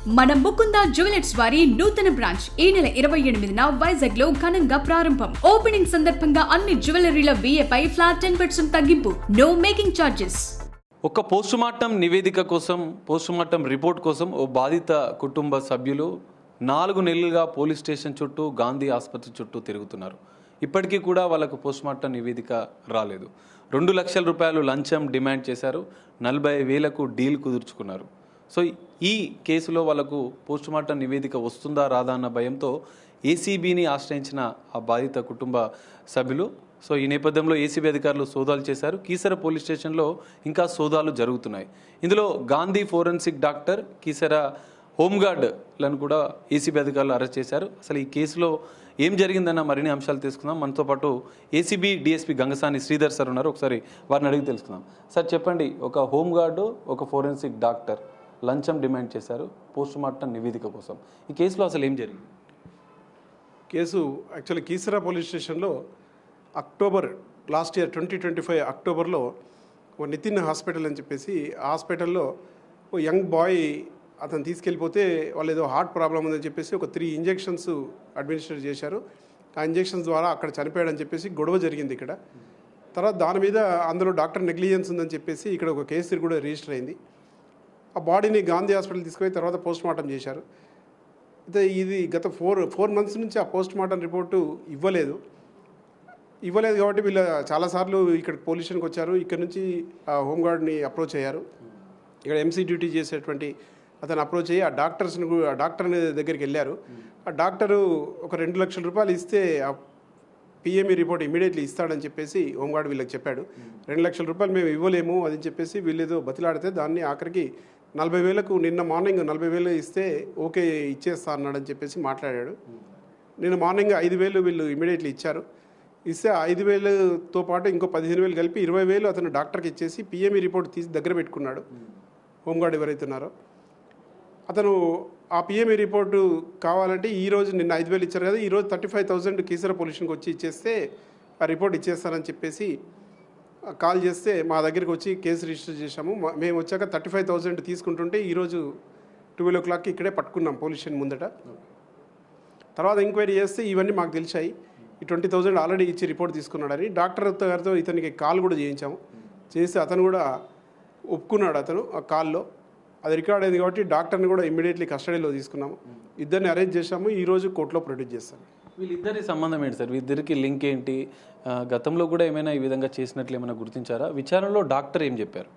మన ముకుంద జ్యువెలర్స్ వారి నూతన బ్రాంచ్ ఈ నెల 28న వైజాగ్ లో ఘనంగా ప్రారంభం. ఓపెనింగ్ సందర్భంగా అన్ని జ్యువెలరీల VA పై ఫ్లాట్ 10% తగ్గింపు. No making charges. ఒక పోస్టుమార్టం నివేదిక కోసం, పోస్టుమార్టం రిపోర్ట్ కోసం ఓ బాధిత కుటుంబ సభ్యులు 4 నెలలుగా పోలీస్ స్టేషన్ చుట్టూ, గాంధీ ఆసుపత్రి చుట్టూ తిరుగుతున్నారు. ఇప్పటికీ కూడా వాళ్ళకు పోస్టుమార్టం నివేదిక రాలేదు. 2 లక్షల రూపాయలు లంచం డిమాండ్ చేశారు. 40,000కు డీల్ కుదుర్చుకున్నారు. సో ఈ కేసులో వాళ్ళకు పోస్టుమార్టం నివేదిక వస్తుందా రాదా అన్న భయంతో ఏసీబీని ఆశ్రయించిన ఆ బాధిత కుటుంబ సభ్యులు. సో ఈ నేపథ్యంలో ఏసీబీ అధికారులు సోదాలు చేశారు. కీసర పోలీస్ స్టేషన్లో ఇంకా సోదాలు జరుగుతున్నాయి. ఇందులో గాంధీ ఫోరెన్సిక్ డాక్టర్, కీసర హోంగార్డ్లను కూడా ఏసీబీ అధికారులు అరెస్ట్ చేశారు. అసలు ఈ కేసులో ఏం జరిగిందన్న మరిన్ని అంశాలు తెలుసుకుందాం. మనతో పాటు ACB DSP Gangasani Sridhar sir ఉన్నారు. ఒకసారి వారిని అడిగి తెలుసుకుందాం. సార్ చెప్పండి, ఒక హోంగార్డు, ఒక ఫోరెన్సిక్ డాక్టర్ లంచం డిమాండ్ చేశారు పోస్టుమార్టం నివేదిక కోసం. ఈ కేసులో అసలు ఏం జరిగింది? కేసు యాక్చువల్లీ కీసరా పోలీస్ స్టేషన్లో అక్టోబర్ లాస్ట్ ఇయర్ 2025 అక్టోబర్లో ఓ నితిన్ హాస్పిటల్ అని చెప్పేసి ఆ హాస్పిటల్లో ఓ యంగ్ బాయ్ అతను తీసుకెళ్ళిపోతే వాళ్ళు ఏదో హార్ట్ ప్రాబ్లం ఉందని చెప్పేసి ఒక 3 ఇంజెక్షన్స్ అడ్మినిస్ట్రేట్ చేశారు. ఆ ఇంజెక్షన్స్ ద్వారా అక్కడ చనిపోయాడని చెప్పేసి గొడవ జరిగింది ఇక్కడ. తర్వాత దాని మీద అందులో డాక్టర్ నెగ్లిజెన్స్ ఉందని చెప్పేసి ఇక్కడ ఒక కేసు కూడా రిజిస్టర్ అయింది. ఆ బాడీని గాంధీ హాస్పిటల్ తీసుకుపోయి తర్వాత పోస్ట్మార్టం చేశారు. అయితే ఇది గత 4 మంత్స్ నుంచి ఆ పోస్ట్మార్టం రిపోర్టు ఇవ్వలేదు కాబట్టి వీళ్ళు చాలాసార్లు ఇక్కడ పోలీస్ స్టేషన్కి వచ్చారు. ఇక్కడ నుంచి ఆ హోంగార్డ్ని అప్రోచ్ అయ్యారు. ఇక్కడ ఎంసీ డ్యూటీ చేసేటువంటి అతను అప్రోచ్ అయ్యి ఆ డాక్టర్ దగ్గరికి వెళ్ళారు. ఆ డాక్టరు ఒక 2 లక్షల రూపాయలు ఇస్తే ఆ పిఎంఈ రిపోర్ట్ ఇమీడియట్లీ ఇస్తాడని చెప్పేసి హోంగార్డ్ వీళ్ళకి చెప్పాడు. 2 లక్షల రూపాయలు మేము ఇవ్వలేము అని చెప్పేసి వీళ్ళేదో బతిలాడితే దాన్ని ఆఖరికి 40,000కు నిన్న మార్నింగ్ 40,000 ఇస్తే ఓకే ఇచ్చేస్తా అన్నాడని చెప్పేసి మాట్లాడాడు. నిన్న మార్నింగ్ 5,000 వీళ్ళు ఇమీడియట్లీ ఇచ్చారు. ఇస్తే 5,000తో పాటు ఇంకో 15,000 కలిపి 20,000 అతను డాక్టర్కి ఇచ్చేసి పిఎంఈ రిపోర్ట్ తీసి దగ్గర పెట్టుకున్నాడు. హోంగార్డ్ ఎవరైతే ఉన్నారో అతను ఆ పిఎంఈ రిపోర్టు కావాలంటే ఈరోజు నిన్న 5,000 ఇచ్చారు కదా, ఈరోజు 35,000 కీసర పోలీసునికి వచ్చి ఇచ్చేస్తే ఆ రిపోర్ట్ ఇచ్చేస్తానని చెప్పేసి కాల్ చేస్తే మా దగ్గరికి వచ్చి కేసు రిజిస్టర్ చేశాము. మేము వచ్చాక 35,000 తీసుకుంటుంటే ఈరోజు 12 o'clock ఇక్కడే పట్టుకున్నాం పోలీస్ స్టేషన్ ముందట. తర్వాత ఎంక్వైరీ చేస్తే ఇవన్నీ మాకు తెలిసాయి. ఈ 20,000 ఆల్రెడీ ఇచ్చి రిపోర్ట్ తీసుకున్నాడని డాక్టర్ గారితో ఇతనికి కాల్ కూడా చేయించాము. చేసి అతను కూడా ఒప్పుకున్నాడు. అతను ఆ కాల్లో అది రికార్డ్ అయింది కాబట్టి డాక్టర్ని కూడా ఇమ్మీడియట్లీ కస్టడీలో తీసుకున్నాము. ఇద్దరిని అరెస్ట్ చేశాము. ఈరోజు కోర్టులో ప్రొడ్యూస్ చేస్తాము. వీళ్ళిద్దరి సంబంధం ఏంటి సార్? వీళ్ళిద్దరికి లింక్ ఏంటి? గతంలో కూడా ఏమైనా ఈ విధంగా చేసినట్లు ఏమైనా గుర్తించారా? విచారణలో డాక్టర్ ఏం చెప్పారు?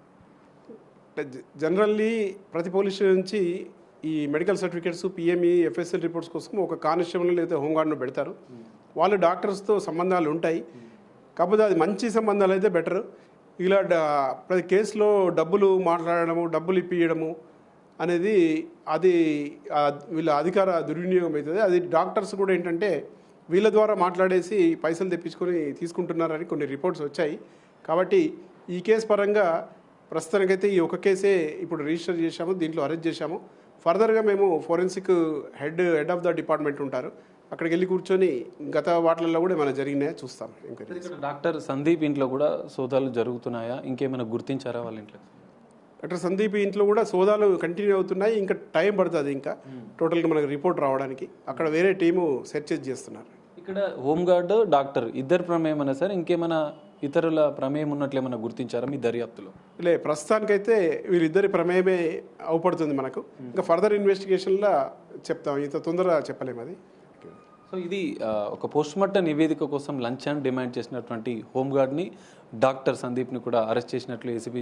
జనరల్లీ ప్రతి పోలీస్ స్టేషన్ నుంచి ఈ medical certificates, PME, FSL reports కోసం ఒక కానిస్టేబుల్ లేదా హోంగార్డ్ను పెడతారు. వాళ్ళు డాక్టర్స్తో సంబంధాలు ఉంటాయి. కాకపోతే అది మంచి సంబంధాలు అయితే బెటర్. ఇలా ప్రతి కేసులో డబ్బులు మాట్లాడడము, డబ్బులు ఇప్పియడము అనేది అది వీళ్ళ అధికార దుర్వినియోగం అవుతుంది. అది డాక్టర్స్ కూడా ఏంటంటే వీళ్ళ ద్వారా మాట్లాడేసి పైసలు తెప్పించుకొని తీసుకుంటున్నారని కొన్ని రిపోర్ట్స్ వచ్చాయి. కాబట్టి ఈ కేసు పరంగా ప్రస్తుతానికైతే ఈ ఒక కేసే ఇప్పుడు రిజిస్టర్ చేశాము, దీంట్లో అరెస్ట్ చేశాము. ఫర్దర్గా మేము forensic head of the department ఉంటారు, అక్కడికి వెళ్ళి కూర్చొని గత వాటిల్లో కూడా ఏమైనా జరిగినాయో చూస్తాం. డాక్టర్ సందీప్ ఇంట్లో కూడా సోదాలు జరుగుతున్నాయా? ఇంకేమైనా గుర్తించారా వాళ్ళ ఇంట్లో? డాక్టర్ సందీప్ ఇంట్లో కూడా సోదాలు కంటిన్యూ అవుతున్నాయి. ఇంకా టైం పడుతుంది ఇంకా టోటల్గా మనకు రిపోర్ట్ రావడానికి. అక్కడ వేరే టీము సెర్చ్ చేస్తున్నారు. ఇక్కడ హోంగార్డ్, డాక్టర్ ఇద్దరు ప్రమేయం అన్నా సార్, ఇంకేమైనా ఇతరుల ప్రమేయం ఉన్నట్లు ఏమైనా గుర్తించారా మీ దర్యాప్తులో? ప్రస్తుతానికైతే వీరిద్దరి ప్రమేయమే అవపడుతుంది మనకు. ఇంకా ఫర్దర్ ఇన్వెస్టిగేషన్లో చెప్తాం, ఇంత తొందరగా చెప్పలేము అది. సో ఇది ఒక పోస్ట్మార్టం నివేదిక కోసం లంచాన్ని డిమాండ్ చేసినటువంటి హోంగార్డ్ని, డాక్టర్ సందీప్ని కూడా అరెస్ట్ చేసినట్లు ఏసీబీ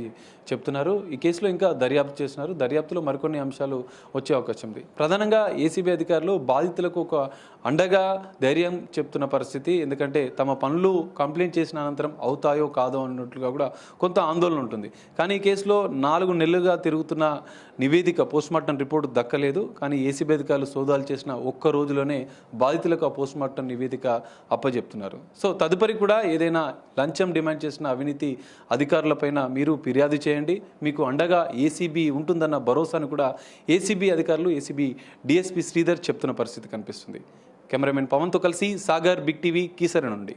చెప్తున్నారు. ఈ కేసులో ఇంకా దర్యాప్తు చేస్తున్నారు. దర్యాప్తులో మరికొన్ని అంశాలు వచ్చే అవకాశం ఉంది. ప్రధానంగా ఏసీబీ అధికారులు బాధితులకు ఒక అండగా ధైర్యం చెప్తున్న పరిస్థితి. ఎందుకంటే తమ పనులు కంప్లైంట్ చేసిన అనంతరం అవుతాయో కాదో అన్నట్లుగా కూడా కొంత ఆందోళన ఉంటుంది. కానీ ఈ కేసులో 4 నెలలుగా తిరుగుతున్న నివేదిక, పోస్ట్మార్టం రిపోర్ట్ దక్కలేదు. కానీ ఏసీబీ అధికారులు సోదాలు చేసిన ఒక్క రోజులోనే బాధితులకు ఆ పోస్ట్మార్టం నివేదిక అప్పజెప్తున్నారు. సో తదుపరి కూడా ఏదైనా లంచం డిమాండ్ చేసిన అవినీతి అధికారులపైన మీరు ఫిర్యాదు చేయండి. మీకు అండగా ఏసీబీ ఉంటుందన్న భరోసాను కూడా ఏసీబీ అధికారులు, ఏసీబీ డిఎస్పీ శ్రీధర్ చెప్తున్న పరిస్థితి కనిపిస్తుంది. కెమెరామెన్ పవన్తో కలిసి సాగర్, బిగ్ టీవీ, కీసర నుండి.